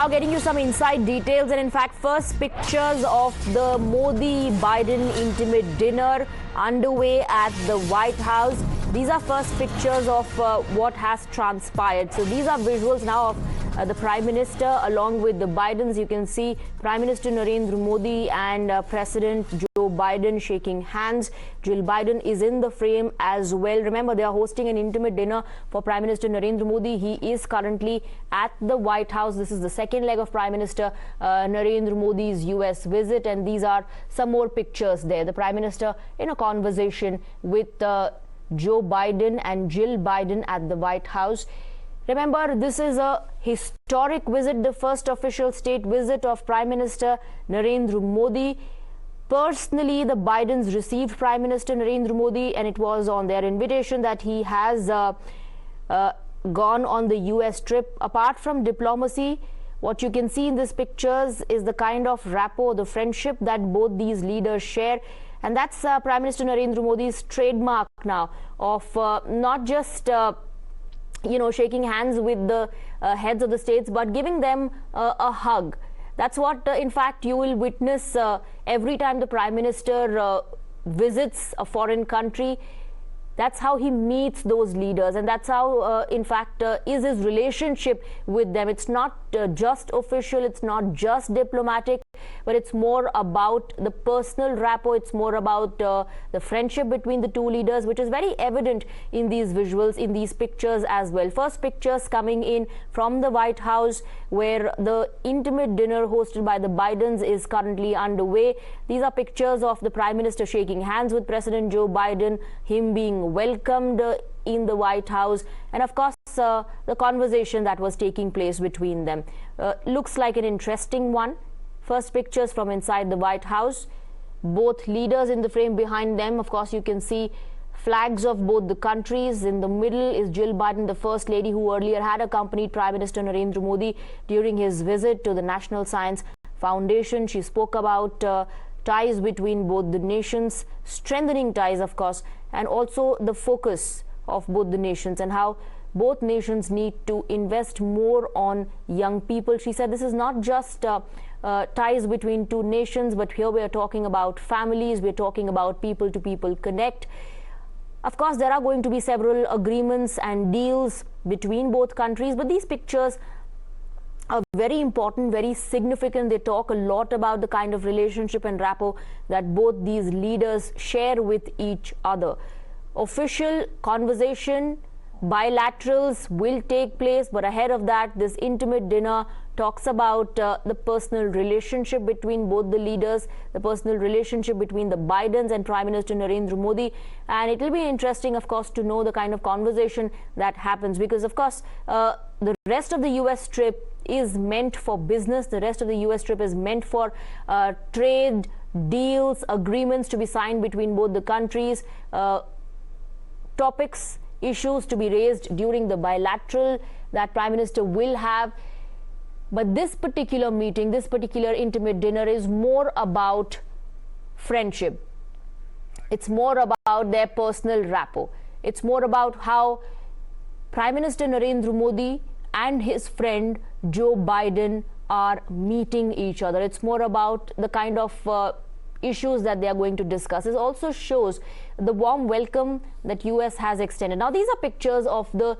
Now getting you some inside details and in fact first pictures of the Modi-Biden intimate dinner underway at the White House. These are first pictures of what has transpired. So these are visuals now of the Prime Minister along with the Bidens. You can see Prime Minister Narendra Modi and President Joe Biden shaking hands. Jill Biden is in the frame as well. Remember, they are hosting an intimate dinner for Prime Minister Narendra Modi. He is currently at the White House. This is the second leg of Prime Minister Narendra Modi's US visit, and these are some more pictures there. The Prime Minister in a conversation with Joe Biden and Jill Biden at the White House. Remember, this is a historic visit, the first official state visit of Prime Minister Narendra Modi. Personally, the Bidens received Prime Minister Narendra Modi, and it was on their invitation that he has gone on the US trip. Apart from diplomacy, what you can see in these pictures is the kind of rapport, the friendship that both these leaders share. And that's Prime Minister Narendra Modi's trademark now of not just shaking hands with the heads of the states, but giving them a hug. That's what, in fact, you will witness every time the Prime Minister visits a foreign country. That's how he meets those leaders, and that's how, in fact, is his relationship with them. It's not just official, it's not just diplomatic, but it's more about the personal rapport. It's more about the friendship between the two leaders, which is very evident in these visuals, in these pictures as well. First pictures coming in from the White House, where the intimate dinner hosted by the Bidens is currently underway. These are pictures of the Prime Minister shaking hands with President Joe Biden, him being welcomed in the White House, and of course the conversation that was taking place between them. Looks like an interesting one. First pictures from inside the White House. Both leaders in the frame behind them. Of course, you can see flags of both the countries. In the middle is Jill Biden, the First Lady, who earlier had accompanied Prime Minister Narendra Modi during his visit to the National Science Foundation. She spoke about ties between both the nations, strengthening ties, of course, and also the focus of both the nations and how both nations need to invest more on young people. She said this is not just ties between two nations, but here we are talking about families, we're talking about people-to-people connect. Of course, there are going to be several agreements and deals between both countries, but these pictures are very important, very significant. They talk a lot about the kind of relationship and rapport that both these leaders share with each other. Official conversation, bilaterals will take place, but ahead of that, this intimate dinner talks about the personal relationship between both the leaders, the personal relationship between the Bidens and Prime Minister Narendra Modi. And it will be interesting, of course, to know the kind of conversation that happens, because, of course, the rest of the US trip is meant for business. The rest of the US trip is meant for trade deals, agreements to be signed between both the countries, topics, issues to be raised during the bilateral that Prime Minister will have. But this particular meeting, this particular intimate dinner is more about friendship. It's more about their personal rapport. It's more about how Prime Minister Narendra Modi and his friend Joe Biden are meeting each other. It's more about the kind of issues that they are going to discuss. It also shows the warm welcome that US has extended. Now, these are pictures of the